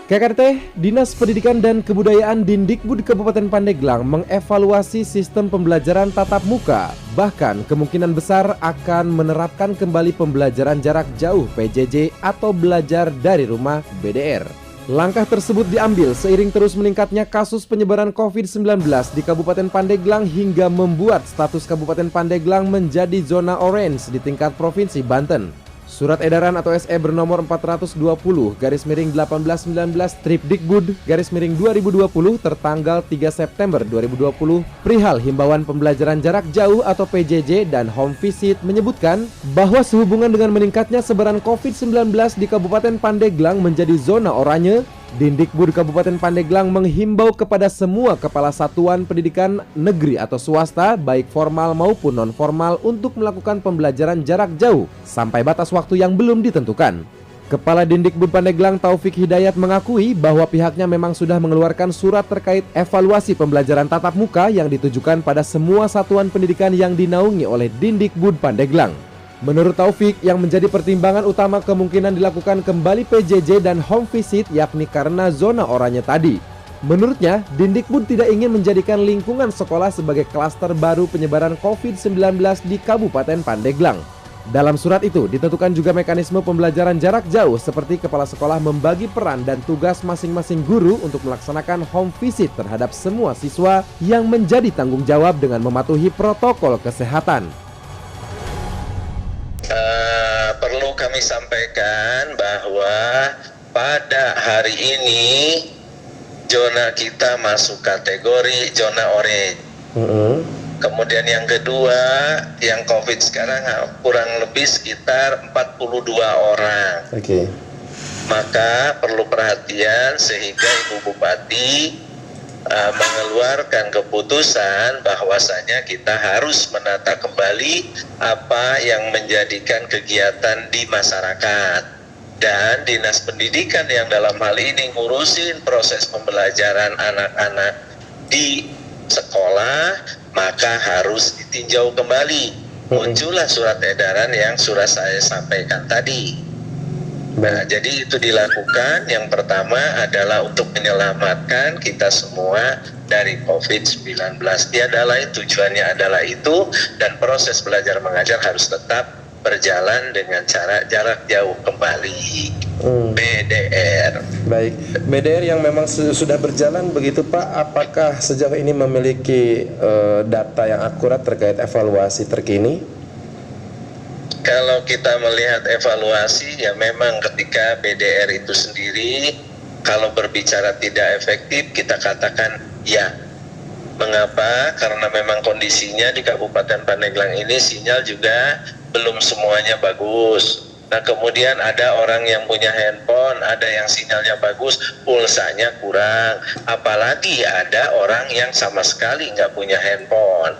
KKRT, Dinas Pendidikan dan Kebudayaan Dindikbud Kabupaten Pandeglang mengevaluasi sistem pembelajaran tatap muka. Bahkan kemungkinan besar akan menerapkan kembali pembelajaran jarak jauh PJJ atau belajar dari rumah BDR. Langkah tersebut diambil seiring terus meningkatnya kasus penyebaran COVID-19 di Kabupaten Pandeglang hingga membuat status Kabupaten Pandeglang menjadi zona orange di tingkat Provinsi Banten. Surat edaran atau SE bernomor 420/18/Tripdikbud/2020 tertanggal 3 September 2020 perihal himbauan pembelajaran jarak jauh atau PJJ dan home visit menyebutkan bahwa sehubungan dengan meningkatnya sebaran COVID-19 di Kabupaten Pandeglang menjadi zona oranye, Dindikbud Kabupaten Pandeglang menghimbau kepada semua kepala satuan pendidikan negeri atau swasta baik formal maupun non-formal untuk melakukan pembelajaran jarak jauh sampai batas waktu yang belum ditentukan. Kepala Dindikbud Pandeglang Taufik Hidayat mengakui bahwa pihaknya memang sudah mengeluarkan surat terkait evaluasi pembelajaran tatap muka yang ditujukan pada semua satuan pendidikan yang dinaungi oleh Dindikbud Pandeglang. Menurut Taufik, yang menjadi pertimbangan utama kemungkinan dilakukan kembali PJJ dan home visit yakni karena zona oranye tadi. Menurutnya, Dindikbud tidak ingin menjadikan lingkungan sekolah sebagai klaster baru penyebaran COVID-19 di Kabupaten Pandeglang. Dalam surat itu ditentukan juga mekanisme pembelajaran jarak jauh seperti kepala sekolah membagi peran dan tugas masing-masing guru untuk melaksanakan home visit terhadap semua siswa yang menjadi tanggung jawab dengan mematuhi protokol kesehatan. Perlu kami sampaikan bahwa pada hari ini zona kita masuk kategori zona orange. Kemudian yang kedua, yang COVID sekarang kurang lebih sekitar 42 orang. Maka perlu perhatian sehingga Ibu Bupati mengeluarkan keputusan bahwasanya kita harus menata kembali apa yang menjadikan kegiatan di masyarakat, dan Dinas Pendidikan yang dalam hal ini ngurusin proses pembelajaran anak-anak di sekolah maka harus ditinjau kembali. Muncullah surat edaran yang sudah saya sampaikan tadi. Nah, jadi itu dilakukan. Yang pertama adalah untuk menyelamatkan kita semua dari COVID-19. Tiada lain, tujuannya adalah itu, dan proses belajar mengajar harus tetap berjalan dengan cara jarak jauh kembali. BDR. Baik, BDR yang memang sudah berjalan begitu Pak, apakah sejauh ini memiliki data yang akurat terkait evaluasi terkini? Kalau kita melihat evaluasi, ya memang ketika BDR itu sendiri, kalau berbicara tidak efektif, kita katakan ya. Mengapa? Karena memang kondisinya di Kabupaten Pandeglang ini sinyal juga belum semuanya bagus. Nah, kemudian ada orang yang punya handphone, ada yang sinyalnya bagus, pulsanya kurang. Apalagi ada orang yang sama sekali nggak punya handphone.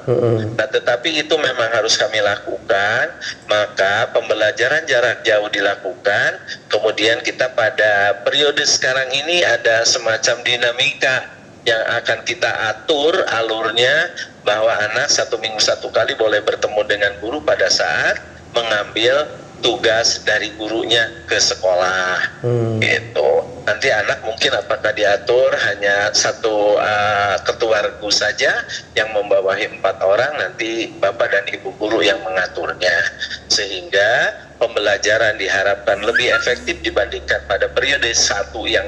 Nah, tetapi itu memang harus kami lakukan. Maka pembelajaran jarak jauh dilakukan. Kemudian kita pada periode sekarang ini ada semacam dinamika yang akan kita atur alurnya, bahwa anak 1 minggu 1 kali boleh bertemu dengan guru pada saat mengambil tugas dari gurunya ke sekolah. Gitu. Nanti anak mungkin apakah diatur hanya satu ketua regu saja yang membawahi 4 orang, nanti bapak dan ibu guru yang mengaturnya, sehingga pembelajaran diharapkan lebih efektif dibandingkan pada periode 1 yang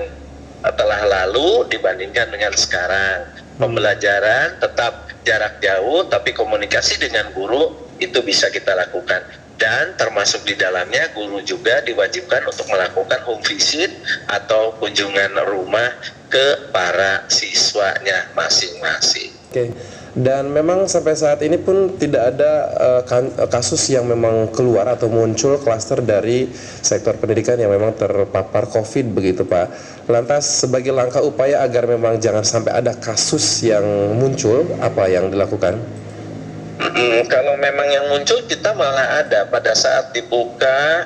telah lalu dibandingkan dengan sekarang. Pembelajaran tetap jarak jauh, tapi komunikasi dengan guru itu bisa kita lakukan. Dan termasuk di dalamnya guru juga diwajibkan untuk melakukan home visit atau kunjungan rumah ke para siswanya masing-masing. Oke. Dan memang sampai saat ini pun tidak ada kasus yang memang keluar atau muncul klaster dari sektor pendidikan yang memang terpapar COVID begitu Pak. Lantas sebagai langkah upaya agar memang jangan sampai ada kasus yang muncul, apa yang dilakukan? Kalau memang yang muncul, kita malah ada pada saat dibuka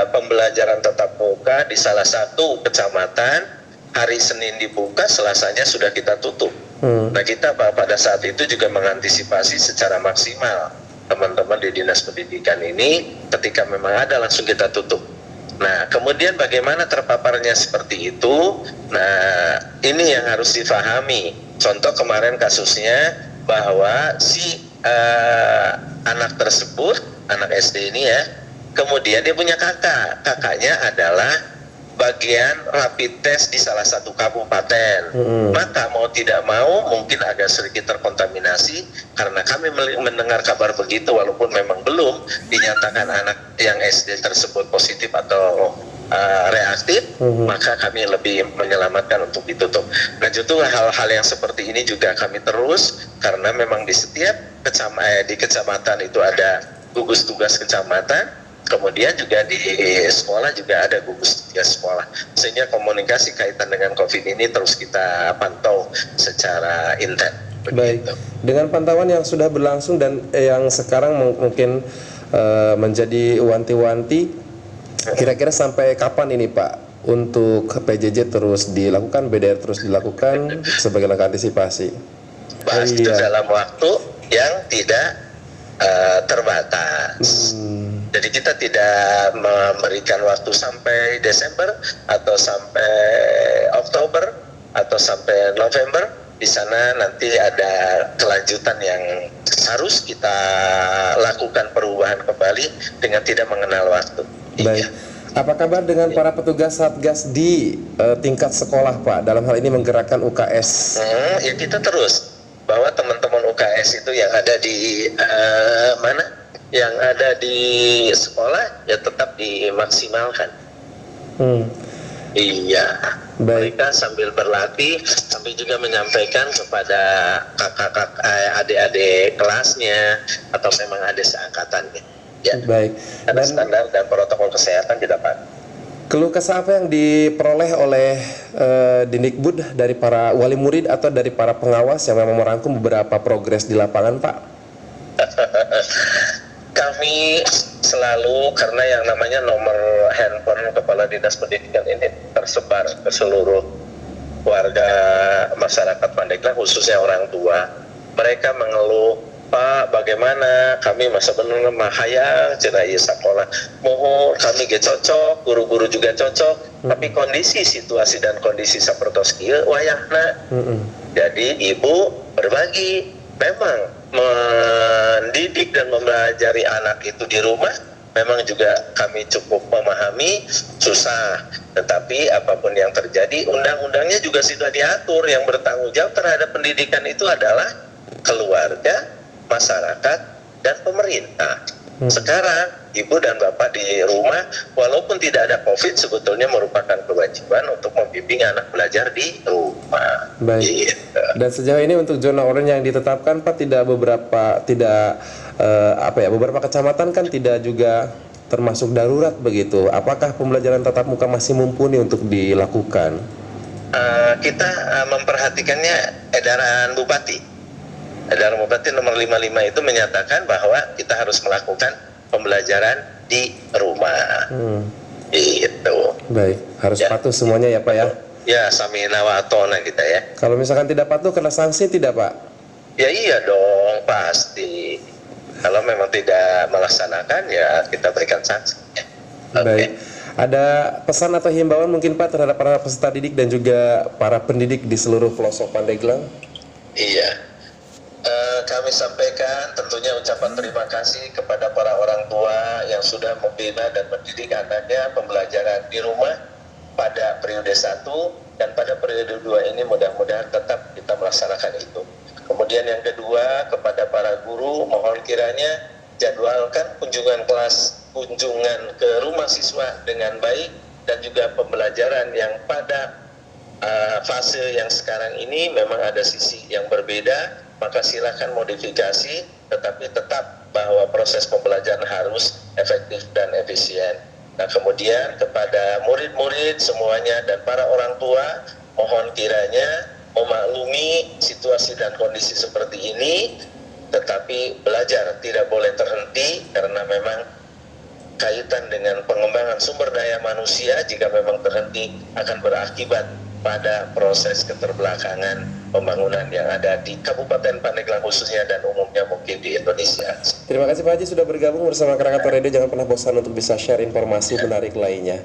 pembelajaran tatap muka di salah satu kecamatan, hari Senin dibuka, Selasanya sudah kita tutup. Nah, kita pada saat itu juga mengantisipasi secara maksimal teman-teman di Dinas Pendidikan ini, ketika memang ada langsung kita tutup. Nah, kemudian bagaimana terpaparnya seperti itu? Nah, ini yang harus difahami. Contoh kemarin kasusnya bahwa si anak tersebut, anak SD ini ya, kemudian dia punya kakaknya adalah bagian rapid test di salah satu kabupaten. Maka mau tidak mau mungkin agak sedikit terkontaminasi, karena kami mendengar kabar begitu walaupun memang belum dinyatakan anak yang SD tersebut positif atau reaktif, maka kami lebih menyelamatkan untuk ditutup. Nah, justru hal-hal yang seperti ini juga kami terus, karena memang di setiap di kecamatan itu ada gugus tugas kecamatan. Kemudian juga di sekolah juga ada gugus tugas sekolah, sehingga komunikasi kaitan dengan COVID ini terus kita pantau secara intens. Baik, dengan pantauan yang sudah berlangsung dan yang sekarang mungkin menjadi wanti-wanti, kira-kira sampai kapan ini Pak untuk PJJ terus dilakukan, BDR terus dilakukan sebagai langkah antisipasi? Itu dalam waktu yang tidak terbatas. Jadi kita tidak memberikan waktu sampai Desember atau sampai Oktober atau sampai November. Di sana nanti ada kelanjutan yang harus kita lakukan perubahan kembali dengan tidak mengenal waktu. Baik. Apa kabar dengan para petugas Satgas di tingkat sekolah Pak? Dalam hal ini menggerakkan UKS. Ya kita terus bahwa teman-teman UKS itu yang ada di yang ada di sekolah ya tetap dimaksimalkan. Iya. Baik. Mereka sambil berlatih, sambil juga menyampaikan kepada kakak-kakak, adik-adik kelasnya atau memang adik seangkatannya. Ya. Baik. Ada standar dan protokol kesehatan kita Pak. Keluh kesah apa yang diperoleh oleh Dindikbud dari para wali murid atau dari para pengawas yang memang merangkum beberapa progres di lapangan Pak? Kami selalu, karena yang namanya nomor handphone Kepala Dinas Pendidikan ini tersebar ke seluruh warga masyarakat Pandeglang, khususnya orang tua. Mereka mengeluh, Pak, bagaimana kami masa benar mahayang cerai sekolah mohon kami ge cocok, guru-guru juga cocok, tapi kondisi situasi dan kondisi sapertos kieu wayahna. Jadi ibu berbagi, memang mendidik dan mempelajari anak itu di rumah memang juga kami cukup memahami susah, tetapi apapun yang terjadi undang-undangnya juga sudah diatur, yang bertanggung jawab terhadap pendidikan itu adalah keluarga, masyarakat, dan pemerintah. Sekarang ibu dan bapak di rumah walaupun tidak ada COVID sebetulnya merupakan kewajiban untuk membimbing anak belajar di rumah. Baik. Gitu. Dan sejauh ini untuk zona oranye yang ditetapkan Pak beberapa kecamatan kan tidak juga termasuk darurat begitu. Apakah pembelajaran tatap muka masih mumpuni untuk dilakukan? Kita memperhatikannya edaran Bupati. Edaran Bupati nomor 55 itu menyatakan bahwa kita harus melakukan pembelajaran di rumah. Itu. Baik, harus patuh semuanya ya Pak ya? Ya, samina wa atona kita ya. Kalau misalkan tidak patuh kena sanksi tidak Pak? Ya iya dong, pasti. Kalau memang tidak melaksanakan ya kita berikan sanksi. Baik. Ada pesan atau himbauan mungkin Pak terhadap para peserta didik dan juga para pendidik di seluruh pelosok Pandeglang? Iya. Kami sampaikan tentunya ucapan terima kasih kepada para orang tua yang sudah membina dan mendidik anaknya pembelajaran di rumah pada periode 1 dan pada periode 2 ini mudah-mudahan tetap kita melaksanakan itu. Kemudian yang kedua, kepada para guru mohon kiranya jadwalkan kunjungan ke rumah siswa dengan baik, dan juga pembelajaran yang pada fase yang sekarang ini memang ada sisi yang berbeda, maka silakan modifikasi, tetapi tetap bahwa proses pembelajaran harus efektif dan efisien. Nah, kemudian kepada murid-murid semuanya dan para orang tua, mohon kiranya memaklumi situasi dan kondisi seperti ini, tetapi belajar tidak boleh terhenti, karena memang kaitan dengan pengembangan sumber daya manusia jika memang terhenti akan berakibat pada proses keterbelakangan pembangunan yang ada di Kabupaten Pandeglang khususnya dan umumnya mungkin di Indonesia. Terima kasih Pak Haji sudah bergabung bersama Krakatau Radio. Jangan pernah bosan untuk bisa share informasi menarik lainnya.